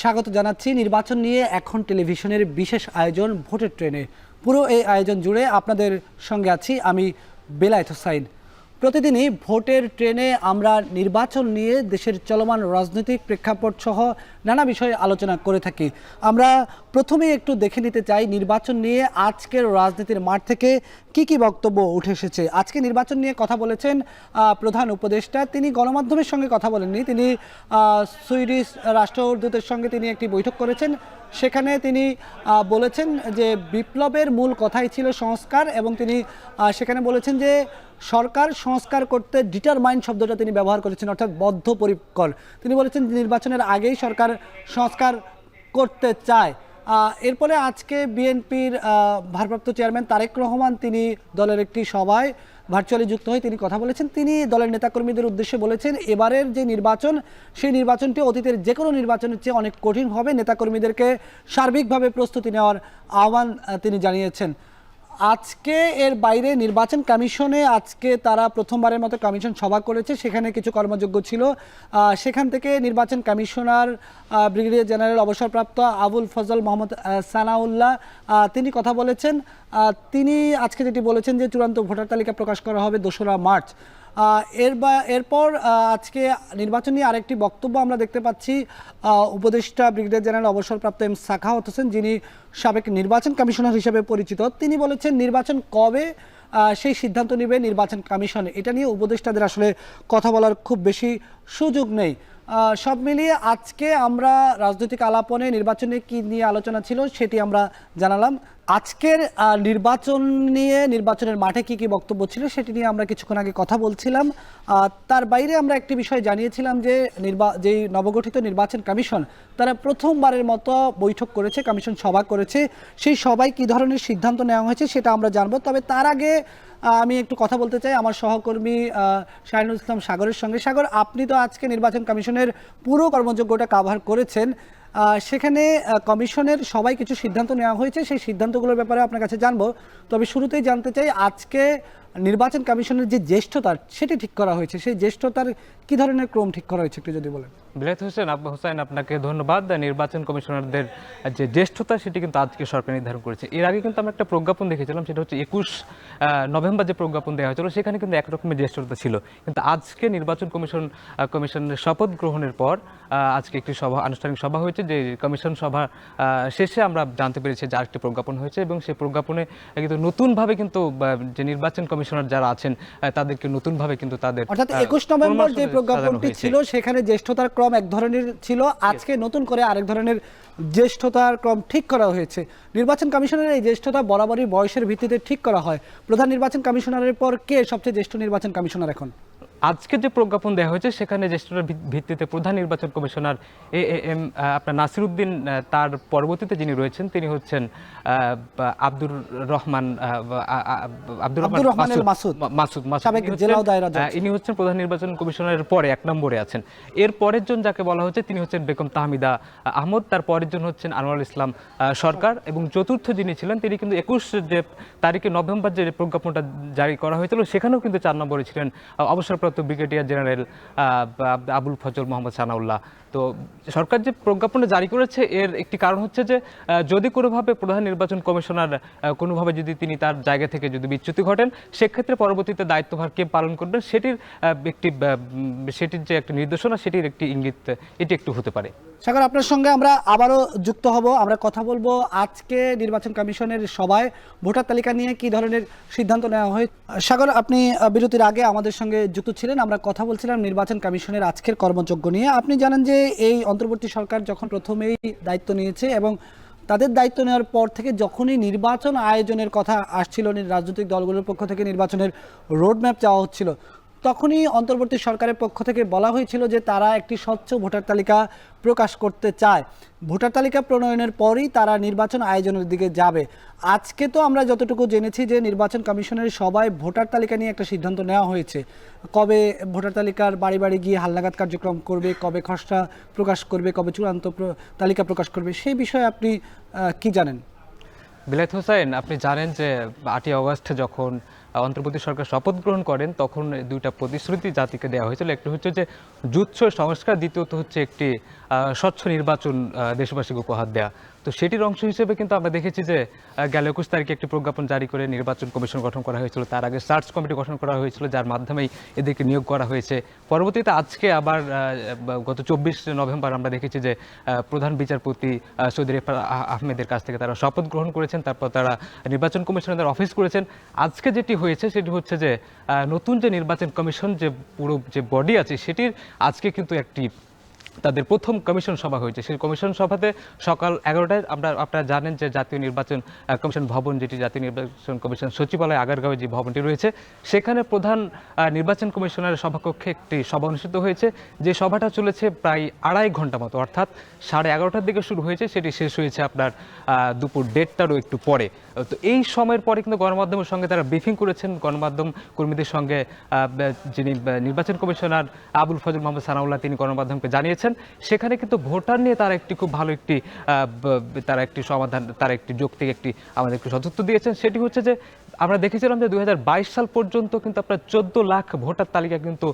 স্বাগত জানাচ্ছি। নির্বাচন নিয়ে এখন টেলিভিশনের বিশেষ আয়োজন ভোটের ট্রেনে। পুরো এই আয়োজন জুড়ে আপনাদের সঙ্গে আছি আমি বেলায়েত হোসাইন। প্রতিদিনই ভোটের ট্রেনে আমরা নির্বাচন নিয়ে দেশের চলমান রাজনৈতিক প্রেক্ষাপট সহ নানা বিষয়ে আলোচনা করে থাকি। আমরা প্রথমেই একটু দেখে নিতে চাই নির্বাচন নিয়ে আজকের রাজনীতির মাঠ থেকে কি বক্তব্য উঠে এসেছে। আজকে নির্বাচন নিয়ে কথা বলেছেন প্রধান উপদেষ্টা। তিনি গণমাধ্যমের সঙ্গে কথা বলেননি, তিনি সুইডিশ রাষ্ট্রদূতের সঙ্গে তিনি একটি বৈঠক করেছেন। সেখানে তিনি বলেছেন যে বিপ্লবের মূল কথাই ছিল সংস্কার, এবং তিনি সেখানে বলেছেন যে সরকার সংস্কার করতে ডিটারমাইন্ড শব্দটা তিনি ব্যবহার করেছেন, অর্থাৎ বদ্ধপরিকর। তিনি বলেছেন নির্বাচনের আগেই সরকার সংস্কার করতে চায়। এরপরে আজকে বিএনপির ভারপ্রাপ্ত চেয়ারম্যান তারেক রহমান তিনি দলের একটি সভায় ভার্চুয়ালি যুক্ত হয়ে তিনি কথা বলেছেন। তিনি দলের নেতাকর্মীদের উদ্দেশ্যে বলেছেন এবারের যে নির্বাচন, সেই নির্বাচনটি অতীতের যে কোনো নির্বাচনের চেয়ে অনেক কঠিন হবে। নেতাকর্মীদেরকে সার্বিকভাবে প্রস্তুতি নেওয়ার আহ্বান তিনি জানিয়েছেন। আজকে এর বাইরে নির্বাচন কমিশনে আজকে তারা প্রথমবারের মতো কমিশন সভা করেছে, সেখানে কিছু কর্মযোগ্য ছিল। সেখান থেকে নির্বাচন কমিশনার ব্রিগেডিয়ার জেনারেল অবসরপ্রাপ্ত আবুল ফজল মোহাম্মদ সানাউল্লাহ তিনি কথা বলেছেন। তিনি আজকে যেটি বলেছেন যে চূড়ান্ত ভোটার তালিকা প্রকাশ করা হবে 2রা মার্চ। এরপর আজকে নির্বাচন নিয়ে আরেকটি বক্তব্য আমরা দেখতে পাচ্ছি উপদেষ্টা ব্রিগেডিয়ার জেনারেল অবসরপ্রাপ্ত এম সাখাওয়াত হোসেন, যিনি সাবেক নির্বাচন কমিশনার হিসেবে পরিচিত। তিনি বলেছেন নির্বাচন কবে সেই সিদ্ধান্ত নেবে নির্বাচন কমিশন। এটা নিয়ে উপদেষ্টাদের আসলে কথা বলার খুব বেশি সুযোগ নেই। সব মিলিয়ে আজকে আমরা রাজনৈতিক আলাপনে নির্বাচনে কি নিয়ে আলোচনা ছিল সেটি আমরা জানালাম। আজকের নির্বাচন নিয়ে নির্বাচনের মাঠে কি বক্তব্য ছিল সেটি নিয়ে আমরা কিছুক্ষণ আগে কথা বলছিলাম। তার বাইরে আমরা একটি বিষয় জানিয়েছিলাম যে যেই নবগঠিত নির্বাচন কমিশন তারা প্রথমবারের মতো বৈঠক করেছে, কমিশন সভা করেছে। সেই সভায় কী ধরনের সিদ্ধান্ত নেওয়া হয়েছে সেটা আমরা জানবো। তবে তার আগে আমি একটু কথা বলতে চাই আমার সহকর্মী শাহিনুল ইসলাম সাগরের সঙ্গে। সাগর, আপনি তো আজকে নির্বাচন কমিশনের পুরো কর্মযোগ্যটা কাভার করেছেন। সেখানে কমিশনের সবাই কিছু সিদ্ধান্ত নেওয়া হয়েছে, সেই সিদ্ধান্তগুলোর ব্যাপারে আপনার কাছে জানবো। তবে শুরুতেই জানতে চাই আজকে নির্বাচন কমিশনের যে জ্যেষ্ঠতা সেটি ঠিক করা হয়েছে, সেই জ্যেষ্ঠতার কি ধরনের ক্রম ঠিক করা হয়েছে একটু যদি বলেন। বিলায়েত হোসেন, আপনাকে ধন্যবাদ। নির্বাচন কমিশনারদের যে জ্যেষ্ঠতা সেটি কিন্তু আজকে সরকার নির্ধারণ করেছে। এর আগে কিন্তু আমরা একটা প্রজ্ঞাপন দেখেছিলাম, সেটা হচ্ছে 21 নভেম্বর যে প্রজ্ঞাপন দেওয়া হয়েছিল সেখানে কিন্তু একরকমের জ্যেষ্ঠতা ছিল। কিন্তু আজকে নির্বাচন কমিশনের শপথ গ্রহণের পর আজকে একটি আনুষ্ঠানিক সভা হয়েছে। যে কমিশন সভা শেষে আমরা জানতে পেরেছি যে আরেকটি প্রজ্ঞাপন হয়েছে, এবং সেই প্রজ্ঞাপনে কিন্তু নতুনভাবে কিন্তু যে নির্বাচন কমিশনার যারা আছেন তাদেরকে নতুনভাবে কিন্তু তাদের অর্থাৎ 21 নভেম্বর যে প্রজ্ঞাপনটি ছিল সেখানে জ্যেষ্ঠতার ক্রম এক ধরনের ছিল, আজকে নতুন করে আরেক ধরনের জ্যেষ্ঠতার ক্রম ঠিক করা হয়েছে। নির্বাচন কমিশনের এই জ্যেষ্ঠতা বরাবরই বয়সের ভিত্তিতে ঠিক করা হয়। প্রধান নির্বাচন কমিশনারের পর কে সবচেয়ে জ্যেষ্ঠ নির্বাচন কমিশনার এখন? আজকে যে প্রজ্ঞাপন দেওয়া হয়েছে সেখানে জ্যেষ্ঠতার ভিত্তিতে প্রধান নির্বাচন কমিশনার এম আপনার নাসির উদ্দিন, তার পরবর্তীতে যিনি রয়েছেন তিনি হচ্ছেন আব্দুর রহমান মাসুদ। ইনি হচ্ছেন প্রধান নির্বাচন কমিশনারের পরে 1 নম্বরে আছেন। এর পরের জন যাকে বলা হচ্ছে তিনি হচ্ছেন বেগম তাহমিদা আহমদ, তার পরের জন হচ্ছেন আনোয়ারুল ইসলাম সরকার, এবং চতুর্থ যিনি ছিলেন তিনি কিন্তু 21 তারিখে নভেম্বর যে প্রজ্ঞাপনটা জারি করা হয়েছিল সেখানেও কিন্তু 4 নম্বরে ছিলেন অবসরপ্রাপ্ত ব্রিগেডিয়ার জেনারেল আবুল ফজল মোহাম্মদ সানাউল্লাহ। তো সরকার যে প্রজ্ঞাপনটা জারি করেছে এর একটি কারণ হচ্ছে যে যদি কোনোভাবে প্রধান নির্বাচন কমিশনার কোনোভাবে যদি তিনি তার জায়গা থেকে যদি বিচ্যুতি ঘটেন সেক্ষেত্রে পরবর্তীতে দায়িত্বভার কে পালন করবেন সেটির যে একটা নির্দেশনা সেটির একটি ইঙ্গিত এটি একটু হতে পারে। সাগর, আপনার সঙ্গে আমরা আবারও যুক্ত হব, আমরা কথা বলবো আজকে নির্বাচন কমিশনের সভায় ভোটার তালিকা নিয়ে কি ধরনের সিদ্ধান্ত নেওয়া হয়। সাগর, আপনি বিরতির আগে আমাদের সঙ্গে যুক্ত ছিলেন, আমরা কথা বলছিলাম নির্বাচন কমিশনের আজকের কর্মযজ্ঞ নিয়ে। আপনি জানেন যে এই অন্তর্বর্তী সরকার যখন প্রথমেই দায়িত্ব নিয়েছে এবং তাদের দায়িত্ব নেওয়ার পর থেকে যখনই নির্বাচন আয়োজনের কথা আসছিল, রাজনৈতিক দলগুলোর পক্ষ থেকে নির্বাচনের রোডম্যাপ চাওয়া হচ্ছিল, তখনই অন্তর্বর্তী সরকারের পক্ষ থেকে বলা হয়েছিল যে তারা একটি স্বচ্ছ ভোটার তালিকা প্রকাশ করতে চায়। ভোটার তালিকা প্রণয়নের পরই তারা নির্বাচন আয়োজনের দিকে যাবে। আজকে তো আমরা যতটুকু জেনেছি যে নির্বাচন কমিশনের সবাই ভোটার তালিকা নিয়ে একটা সিদ্ধান্ত নেওয়া হয়েছে, কবে ভোটার তালিকার বাড়ি বাড়ি গিয়ে হালনাগাদ কার্যক্রম করবে, কবে খসড়া প্রকাশ করবে, কবে চূড়ান্ত তালিকা প্রকাশ করবে, সেই বিষয়ে আপনি কি জানেন? বিলায়েত হোসেন, আপনি জানেন যে 8ই অগস্ট যখন অন্তর্বর্তী সরকার শপথ গ্রহণ করেন তখন দুইটা প্রতিশ্রুতি জাতিকে দেওয়া হয়েছিল। একটি হচ্ছে যে জুৎস সংস্কার, দ্বিতীয়ত হচ্ছে একটি স্বচ্ছ নির্বাচন দেশবাসীকে উপহার দেওয়া। তো সেটির অংশ হিসেবে কিন্তু আমরা দেখেছি যে গেল 21 তারিখে একটি প্রজ্ঞাপন জারি করে নির্বাচন কমিশন গঠন করা হয়েছিল, তার আগে সার্চ কমিটি গঠন করা হয়েছিল যার মাধ্যমেই এদেরকে নিয়োগ করা হয়েছে। পরবর্তীতে আজকে আবার গত 24 নভেম্বর আমরা দেখেছি যে প্রধান বিচারপতি সৌদি রেফাত আহমেদের কাছ থেকে তারা শপথ গ্রহণ করেছেন, তারপর তারা নির্বাচন কমিশনের অফিস করেছেন। আজকে যেটি হয়েছে সেটি হচ্ছে যে নতুন যে নির্বাচন কমিশন যে পুরো যে বডি আছে সেটির আজকে কিন্তু একটি তাদের প্রথম কমিশন সভা হয়েছে। সেই কমিশন সভাতে সকাল 11টায় আপনারা জানেন যে জাতীয় নির্বাচন কমিশন ভবন, যেটি জাতীয় নির্বাচন কমিশন সচিবালয় আগারগাঁওয়ে যে ভবনটি রয়েছে, সেখানে প্রধান নির্বাচন কমিশনারের সভাকক্ষে একটি সভা অনুষ্ঠিত হয়েছে। যে সভাটা চলেছে প্রায় 2.5 ঘন্টা মতো, অর্থাৎ 11:30টার দিকে শুরু হয়েছে, সেটি শেষ হয়েছে আপনার দুপুর 1:30টারও একটু পরে। তো এই সময়ের পরে কিন্তু গণমাধ্যমের সঙ্গে তারা ব্রিফিং করেছেন। গণমাধ্যম কর্মীদের সঙ্গে যিনি নির্বাচন কমিশনার আবুল ফজল মোহাম্মদ সানাউল্লাহ তিনি গণমাধ্যমকে জানিয়েছেন সেখানে কিন্তু ভোটার নিয়ে তারা একটি খুব ভালো একটি তারা একটি সমাধান, তারা একটি যৌক্তিক একটি আমাদের একটু সদুত্তর দিয়েছেন। সেটি হচ্ছে যে আমরা দেখেছিলাম যে 2022 সাল পর্যন্ত কিন্তু আপনার 14 লাখ ভোটার তালিকা কিন্তু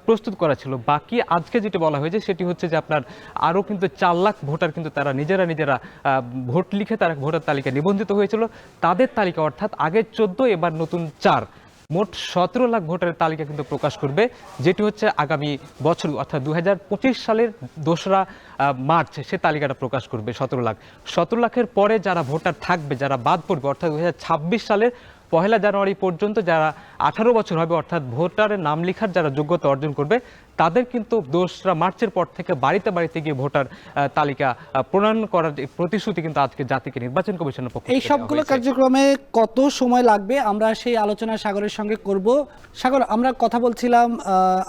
প্রস্তুত করা ছিল। বাকি আজকে যেটি বলা হয়েছে সেটি হচ্ছে যে আপনার আরও কিন্তু 4 লাখ ভোটার কিন্তু তারা নিজেরা ভোট লিখে তারা ভোটার তালিকা নিবন্ধিত হয়েছিল। তাদের তালিকা অর্থাৎ আগে 14, এবার নতুন 4, মোট 17 লাখ ভোটারের তালিকা কিন্তু প্রকাশ করবে, যেটি হচ্ছে আগামী বছর অর্থাৎ 2025 সালের 2রা মার্চ সে তালিকাটা প্রকাশ করবে 17 লাখের পরে যারা ভোটার থাকবে, যারা বাদ পড়বে অর্থাৎ 2026 সালের 1 জানুয়ারি পর্যন্ত যারা 18 বছর হবে অর্থাৎ ভোটারের নাম লেখার যারা যোগ্যতা অর্জন করবে তাদের কিন্তু 2রা মার্চের পর থেকে বাড়িতে গিয়ে ভোটার তালিকা প্রণয়ন করার প্রতিশ্রুতি কিন্তু আজকে জাতীয় নির্বাচন কমিশনের পক্ষ থেকে এই সবগুলো কার্যক্রমে কত সময় লাগবে আমরা সেই আলোচনা সাগরের সঙ্গে করব। সাগর, আমরা কথা বলছিলাম,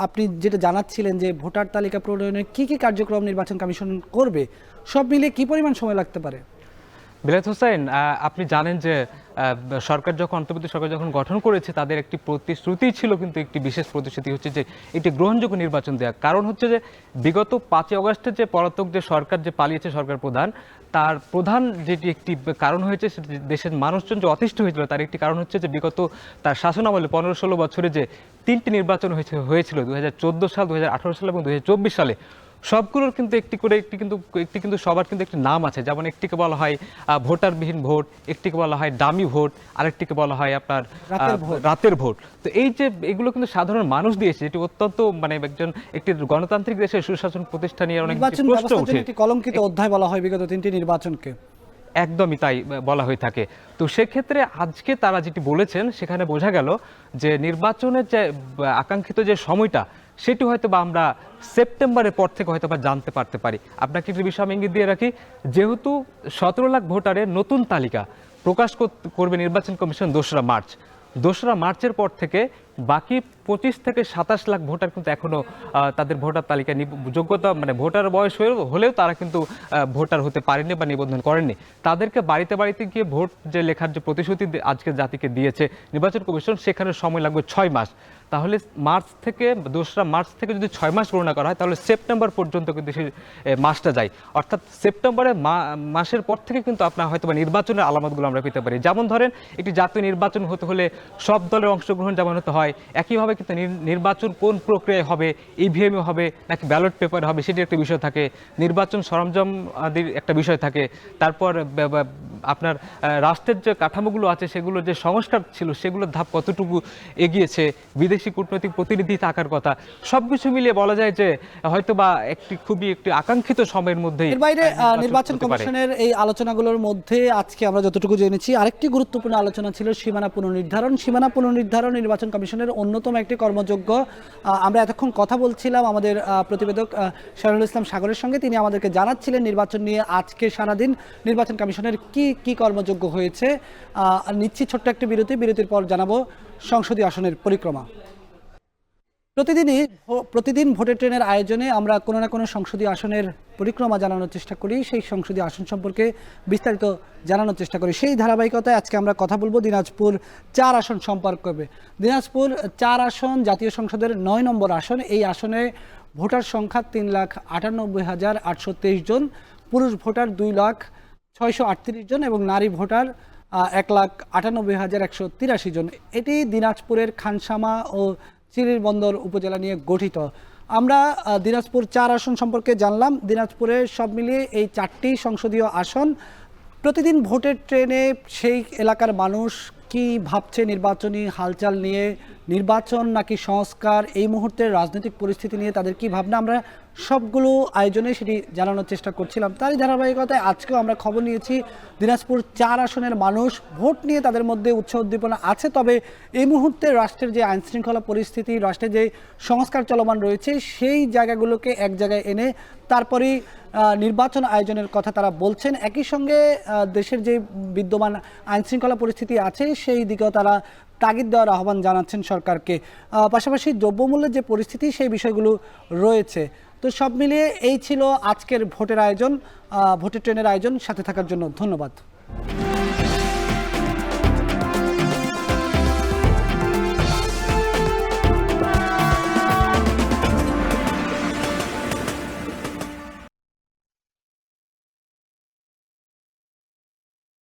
আপনি যেটা জানাচ্ছিলেন যে ভোটার তালিকা প্রণয়নে কি কি কার্যক্রম নির্বাচন কমিশন করবে, সব মিলে কি পরিমাণ সময় লাগতে পারে? বিলায়েত হোসেন, আপনি জানেন যে অন্তর্বর্তী সরকার যখন গঠন করেছে তাদের একটি প্রতিশ্রুতি ছিল, কিন্তু একটি বিশেষ প্রতিশ্রুতি হচ্ছে যে একটি গ্রহণযোগ্য নির্বাচন দেওয়া। কারণ হচ্ছে যে বিগত 5 আগস্টে যে পলাতক যে সরকার যে পালিয়েছে সরকার প্রধান, তার প্রধান যেটি একটি কারণ হয়েছে দেশের মানুষজন যে অতিষ্ঠ হয়েছিল তার একটি কারণ হচ্ছে যে বিগত তার শাসনামলে 15-16 বছরে যে 3টি নির্বাচন হয়েছিল 2014 সাল, 2018 সাল এবং 2024 সালে, সবগুলোর কিন্তু একটি কিন্তু সবার কিন্তু একটি নাম আছে। যেমন একটিকে বলা হয় ভোটারবিহীন ভোট, একটিকে বলা হয় ডামি ভোট, আরেকটিকে বলা হয় আপনার রাতের ভোট। তো এই যে এগুলো কিন্তু সাধারণ মানুষ দিয়েছে, এটি অত্যন্ত একটি গণতান্ত্রিক দেশের সুশাসন প্রতিষ্ঠা নিয়ে অনেক প্রশ্ন ওঠে। একটি কলঙ্কিত অধ্যায় বলা হয় বিগত 3টি নির্বাচনকে। একদমই তাই বলা হয়ে থাকে। তো সেক্ষেত্রে আজকে তারা যেটি বলেছেন সেখানে বোঝা গেল যে নির্বাচনের যে আকাঙ্ক্ষিত যে সময়টা সেটি হয়তো বা আমরা সেপ্টেম্বরের পর থেকে হয়তো বা জানতে পারতে পারি। আপনাকে একটি বিষয় আমি ইঙ্গিত দিয়ে রাখি, যেহেতু 17 লাখ ভোটারের নতুন তালিকা প্রকাশ করবে নির্বাচন কমিশন 2রা মার্চ, 2রা মার্চের পর থেকে বাকি 25 থেকে 27 লাখ ভোটার কিন্তু এখনো তাদের ভোটার তালিকা যোগ্যতা ভোটার বয়স হলেও তারা কিন্তু ভোটার হতে পারেনি বা নিবন্ধন করেননি। তাদেরকে বাড়িতে গিয়ে ভোট যে লেখার যে প্রতিশ্রুতি আজকে জাতিকে দিয়েছে নির্বাচন কমিশন, সেখানে সময় লাগবে 6 মাস। তাহলে 2রা মার্চ থেকে যদি 6 মাস গণনা করা হয় তাহলে সেপ্টেম্বর পর্যন্ত কিন্তু সেই মাসটা যায়। অর্থাৎ সেপ্টেম্বরের মাসের পর থেকে কিন্তু আপনার হয়তো বা নির্বাচনের আলামতগুলো আমরা পেতে পারি। যেমন ধরেন একটি জাতীয় নির্বাচন হতে হলে সব দলের অংশগ্রহণ যেমন হতে হয়, একইভাবে কিন্তু নির্বাচন কোন প্রক্রিয়ায় হবে, ইভিএমে হবে নাকি ব্যালট পেপারে হবে সেটির একটা বিষয় থাকে, নির্বাচন সরঞ্জাম আদির একটা বিষয় থাকে, তারপর আপনার রাষ্ট্রের যে কাঠামোগুলো আছে সেগুলোর যে সংস্কার ছিল সেগুলোর ধাপ কতটুকু এগিয়েছে, বিদেশি কূটনৈতিক প্রতিনিধি থাকার কথা, সবকিছু মিলিয়ে বলা যায় যে হয়তোবা একটি আকাঙ্ক্ষিত সময়ের মধ্যেই। এর বাইরে নির্বাচন কমিশনের এই আলোচনাগুলোর মধ্যে আজকে আমরা যতটুকু জেনেছি আরেকটি গুরুত্বপূর্ণ আলোচনা ছিল সীমানা পুনর্নির্ধারণ। সীমানা পুনর্নির্ধারণ নির্বাচন কমিশনের অন্যতম একটি কর্মযোগ্য। আমরা এতক্ষণ কথা বলছিলাম আমাদের প্রতিবেদক শাহরুল ইসলাম সাগরের সঙ্গে, তিনি আমাদেরকে জানাচ্ছিলেন নির্বাচন নিয়ে আজকে সারাদিন নির্বাচন কমিশনের কি কর্মযোগ্য হয়েছে। নিচ্ছি ছোট্ট একটি বিরতির পর জানাবো সংসদীয় আসনের পরিক্রমা। প্রতিদিন ভোটের ট্রেনের আয়োজনে আমরা কোনো না কোনো সংসদীয় আসনের পরিক্রমা জানানোর চেষ্টা করি, সেই সংসদীয় আসন সম্পর্কে বিস্তারিত জানানোর চেষ্টা করি। সেই ধারাবাহিকতায় আজকে আমরা কথা বলবো দিনাজপুর 4 আসন সম্পর্কে। দিনাজপুর 4 আসন জাতীয় সংসদের 9 নম্বর আসন। এই আসনে ভোটার সংখ্যা 3,98,823 জন, পুরুষ ভোটার 2,06,38 জন এবং নারী ভোটার 1,98,183 জন। এটি দিনাজপুরের খানসামা ও চিরিরবন্দর উপজেলা নিয়ে গঠিত। আমরা দিনাজপুর 4 আসন সম্পর্কে জানলাম। দিনাজপুরে সব মিলিয়ে এই 4টি সংসদীয় আসন। প্রতিদিন ভোটের ট্রেনে সেই এলাকার মানুষ কি ভাবছে নির্বাচনী হালচাল নিয়ে, নির্বাচন নাকি সংস্কার, এই মুহূর্তের রাজনৈতিক পরিস্থিতি নিয়ে তাদের কি ভাবনা, আমরা সবগুলো আয়োজনে সেটি জানানোর চেষ্টা করছিলাম। তারই ধারাবাহিকতায় আজকেও আমরা খবর নিয়েছি দিনাজপুর 4 আসনের মানুষ ভোট নিয়ে তাদের মধ্যে উৎসাহ উদ্দীপনা আছে। তবে এই মুহূর্তে রাষ্ট্রের যে আইনশৃঙ্খলা পরিস্থিতি, রাষ্ট্রের যে সংস্কার চলমান রয়েছে, সেই জায়গাগুলোকে এক জায়গায় এনে তারপরেই নির্বাচন আয়োজনের কথা তারা বলছেন। একই সঙ্গে দেশের যে বিদ্যমান আইনশৃঙ্খলা পরিস্থিতি আছে সেই দিকেও তারা তাগিদ দেওয়ার আহ্বান জানাচ্ছেন সরকারকে। পাশাপাশি দ্রব্যমূল্যের যে পরিস্থিতি সেই বিষয়গুলো রয়েছে। তো সব মিলিয়ে এই ছিল আজকের ভোটের আয়োজন, ভোটের ট্রেনের আয়োজন। সাথে থাকার জন্য ধন্যবাদ।